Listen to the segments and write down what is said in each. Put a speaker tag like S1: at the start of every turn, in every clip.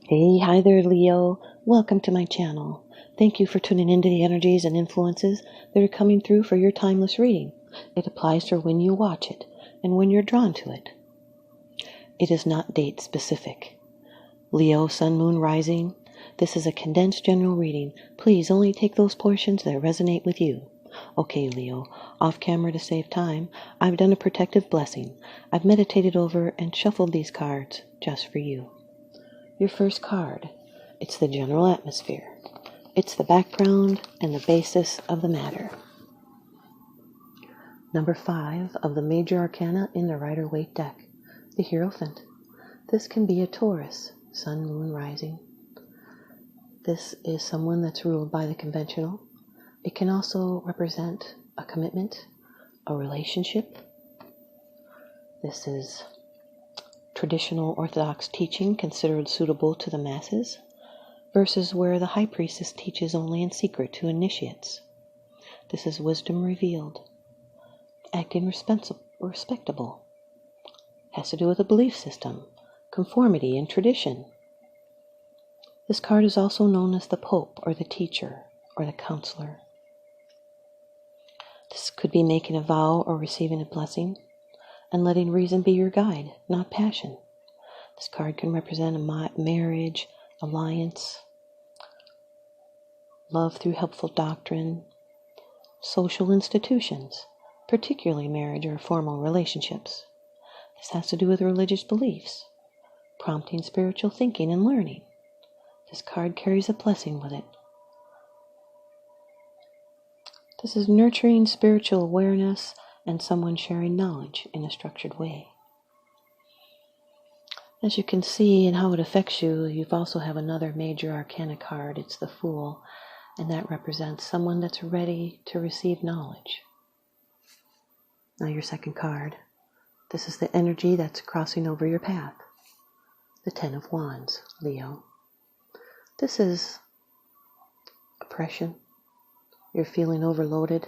S1: Hey, hi there, Leo. Welcome to my channel. Thank you for tuning into the energies and influences that are coming through for your timeless reading. It applies for when you watch it and when you're drawn to it. It is not date specific. Leo, Sun, Moon, Rising. This is a condensed general reading. Please only take those portions that resonate with you. Okay, Leo, off camera to save time, I've done a protective blessing. I've meditated over and shuffled these cards just for you. Your first card, it's the general atmosphere. It's the background and the basis of the matter. Number 5 of the major arcana in the Rider-Waite deck, the Hierophant. This can be a Taurus, Sun, Moon, Rising. This is someone that's ruled by the conventional. It can also represent a commitment, a relationship. This is traditional Orthodox teaching considered suitable to the masses, versus where the High Priestess teaches only in secret to initiates. This is wisdom revealed. Acting respectable. Has to do with a belief system, conformity, and tradition. This card is also known as the Pope, or the teacher, or the counselor. This could be making a vow or receiving a blessing, and letting reason be your guide, not passion. This card can represent a marriage, alliance, love through helpful doctrine, social institutions, particularly marriage or formal relationships. This has to do with religious beliefs, prompting spiritual thinking and learning. This card carries a blessing with it. This is nurturing spiritual awareness and someone sharing knowledge in a structured way. As you can see and how it affects you, you also have another major arcana card. It's the Fool, and that represents someone that's ready to receive knowledge. Now your second card. This is the energy that's crossing over your path. The Ten of Wands, Leo. This is oppression. You're feeling overloaded.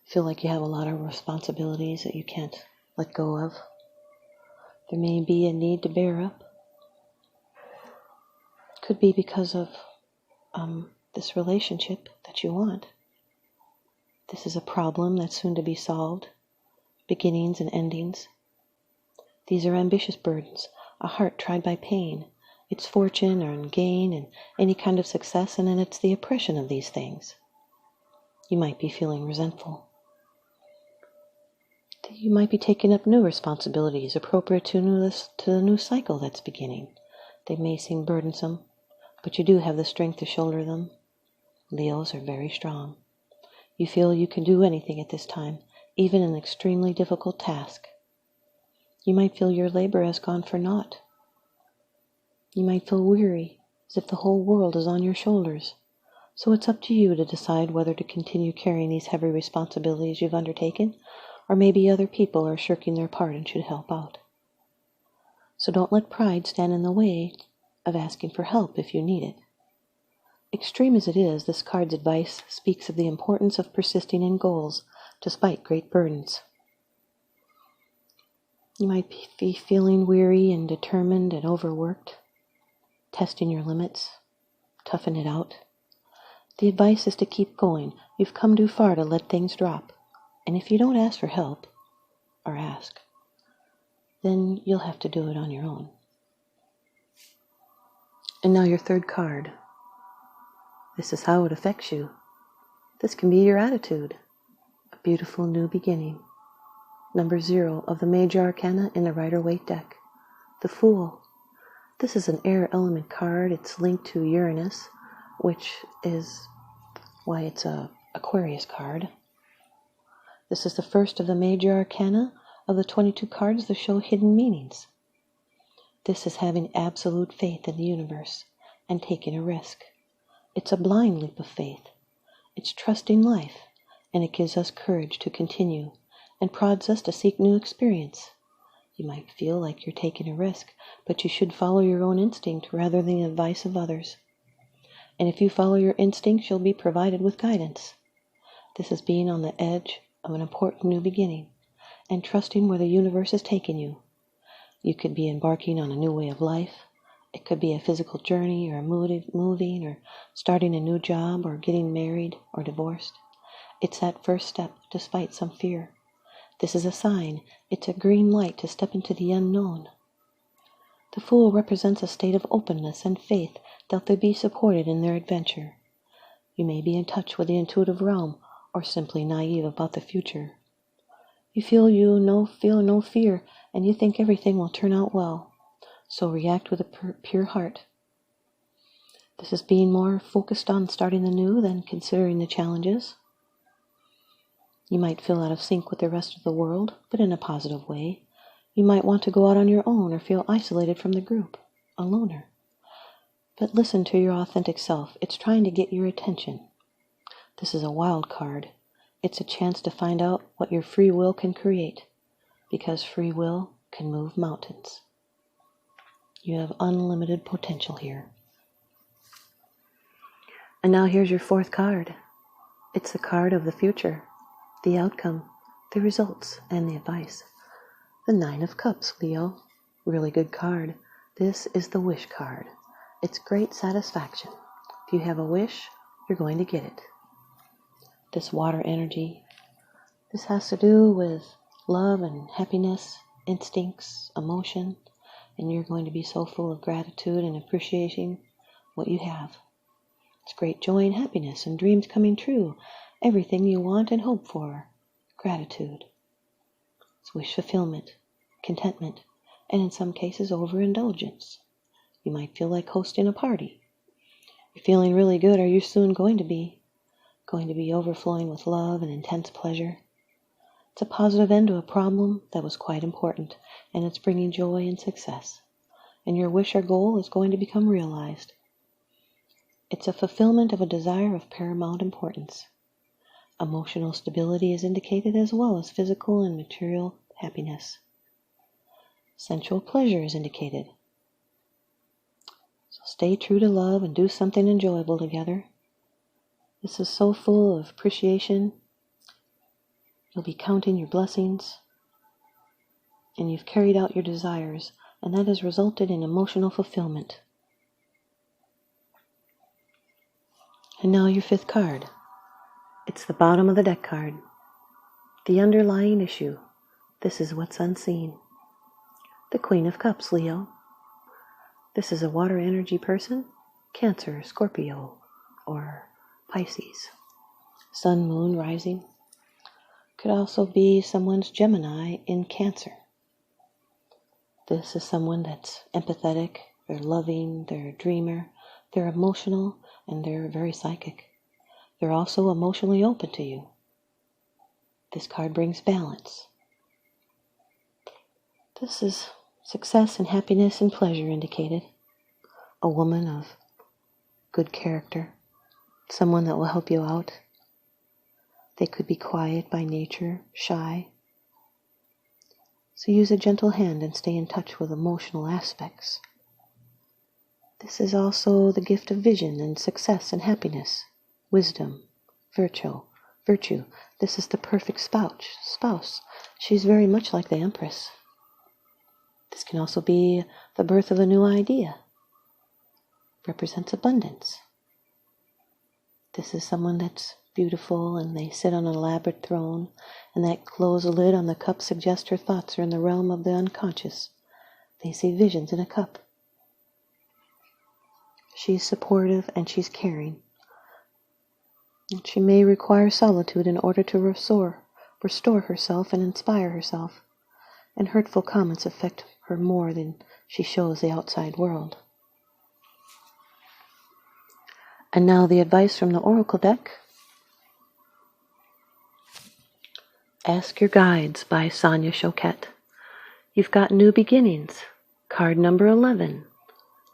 S1: Feel like you have a lot of responsibilities that you can't let go of. There may be a need to bear up. Could be because of this relationship that you want. This is a problem that's soon to be solved. Beginnings and endings. These are ambitious burdens, a heart tried by pain. It's fortune and gain and any kind of success, and then it's the oppression of these things. You might be feeling resentful. You might be taking up new responsibilities appropriate to the new cycle that's beginning. They may seem burdensome, but you do have the strength to shoulder them. Leos are very strong. You feel you can do anything at this time, even an extremely difficult task. You might feel your labor has gone for naught. You might feel weary, as if the whole world is on your shoulders. So it's up to you to decide whether to continue carrying these heavy responsibilities you've undertaken, or maybe other people are shirking their part and should help out. So don't let pride stand in the way of asking for help if you need it. Extreme as it is, this card's advice speaks of the importance of persisting in goals despite great burdens. You might be feeling weary and determined and overworked, testing your limits, toughen it out. The advice is to keep going. You've come too far to let things drop. And if you don't ask for help, or ask, then you'll have to do it on your own. And now your third card. This is how it affects you. This can be your attitude. A beautiful new beginning. Number 0 of the major arcana in the Rider-Waite deck. The Fool. This is an air element card. It's linked to Uranus, which is why it's a Aquarius card. This is the first of the major arcana of the 22 cards that show hidden meanings. This is having absolute faith in the universe and taking a risk. It's a blind leap of faith. It's trusting life, and it gives us courage to continue and prods us to seek new experience. You might feel like you're taking a risk, but you should follow your own instinct rather than the advice of others. And if you follow your instincts, you'll be provided with guidance. This is being on the edge of an important new beginning and trusting where the universe is taking you. You could be embarking on a new way of life, It could be a physical journey or moving or starting a new job or getting married or divorced. It's that first step despite some fear. This is a sign. It's a green light to step into the unknown. The Fool represents a state of openness and faith that they'll be supported in their adventure. You may be in touch with the intuitive realm or simply naive about the future. You feel no fear and you think everything will turn out well. So react with a pure heart. This is being more focused on starting the new than considering the challenges. You might feel out of sync with the rest of the world, but in a positive way. You might want to go out on your own or feel isolated from the group, a loner. But listen to your authentic self. It's trying to get your attention. This is a wild card. It's a chance to find out what your free will can create, because free will can move mountains. You have unlimited potential here. And now here's your fourth card. It's the card of the future, the outcome, the results, and the advice. The Nine of Cups, Leo. Really good card. This is the wish card. It's great satisfaction. If you have a wish, you're going to get it. This water energy. This has to do with love and happiness, instincts, emotion, and you're going to be so full of gratitude and appreciating what you have. It's great joy and happiness and dreams coming true. Everything you want and hope for. Gratitude. It's wish fulfillment, contentment, and in some cases overindulgence. You might feel like hosting a party. You're feeling really good, or you're soon going to be overflowing with love and intense pleasure. It's a positive end to a problem that was quite important, and it's bringing joy and success. And your wish or goal is going to become realized. It's a fulfillment of a desire of paramount importance. Emotional stability is indicated as well as physical and material happiness. Sensual pleasure is indicated. So stay true to love and do something enjoyable together. This is so full of appreciation. You'll be counting your blessings, and you've carried out your desires, and that has resulted in emotional fulfillment. And now your fifth card. It's the bottom of the deck card. The underlying issue. This is what's unseen. The Queen of Cups, Leo. This is a water energy person, Cancer, Scorpio, or Pisces. Sun, Moon, Rising. Could also be someone's Gemini in Cancer. This is someone that's empathetic, they're loving, they're a dreamer, they're emotional, and they're very psychic. They're also emotionally open to you. This card brings balance. This is success and happiness and pleasure indicated. A woman of good character, someone that will help you out. They could be quiet by nature, shy. So use a gentle hand and stay in touch with emotional aspects. This is also the gift of vision and success and happiness, wisdom, virtue. This is the perfect spouse. She's very much like the Empress. This can also be the birth of a new idea. Represents abundance. This is someone that's beautiful and they sit on an elaborate throne, and that closed lid on the cup suggests her thoughts are in the realm of the unconscious. They see visions in a cup. She's supportive and she's caring. And she may require solitude in order to restore herself and inspire herself, and hurtful comments affect her more than she shows the outside world. And now the advice from the Oracle deck. Ask Your Guides by Sonia Choquette. You've got New Beginnings. Card number 11.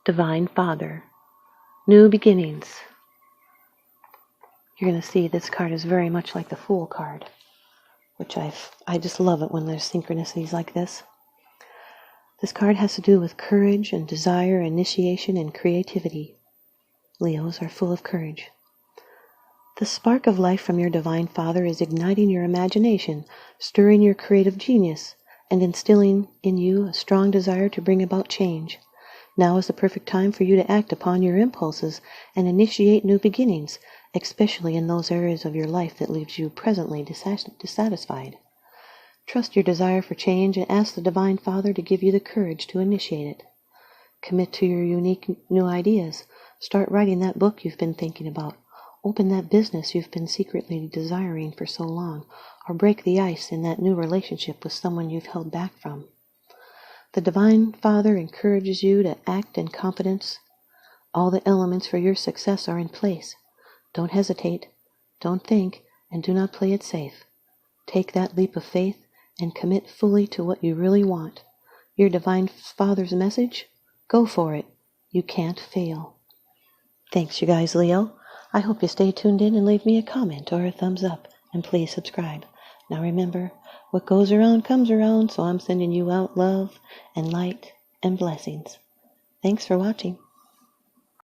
S1: Divine Father. New Beginnings. You're going to see this card is very much like the Fool card, which I just love it when there's synchronicities like this. This card has to do with courage and desire, initiation, and creativity. Leos are full of courage. The spark of life from your Divine Father is igniting your imagination, stirring your creative genius, and instilling in you a strong desire to bring about change. Now is the perfect time for you to act upon your impulses and initiate new beginnings, especially in those areas of your life that leaves you presently dissatisfied. Trust your desire for change and ask the Divine Father to give you the courage to initiate it. Commit to your unique new ideas. Start writing that book you've been thinking about. Open that business you've been secretly desiring for so long, or break the ice in that new relationship with someone you've held back from. The Divine Father encourages you to act in confidence. All the elements for your success are in place. Don't hesitate, don't think, and do not play it safe. Take that leap of faith and commit fully to what you really want. Your Divine Father's message? Go for it. You can't fail. Thanks, you guys, Leo. I hope you stay tuned in and leave me a comment or a thumbs up, and please subscribe. Now remember, what goes around comes around, so I'm sending you out love and light and blessings. Thanks for watching.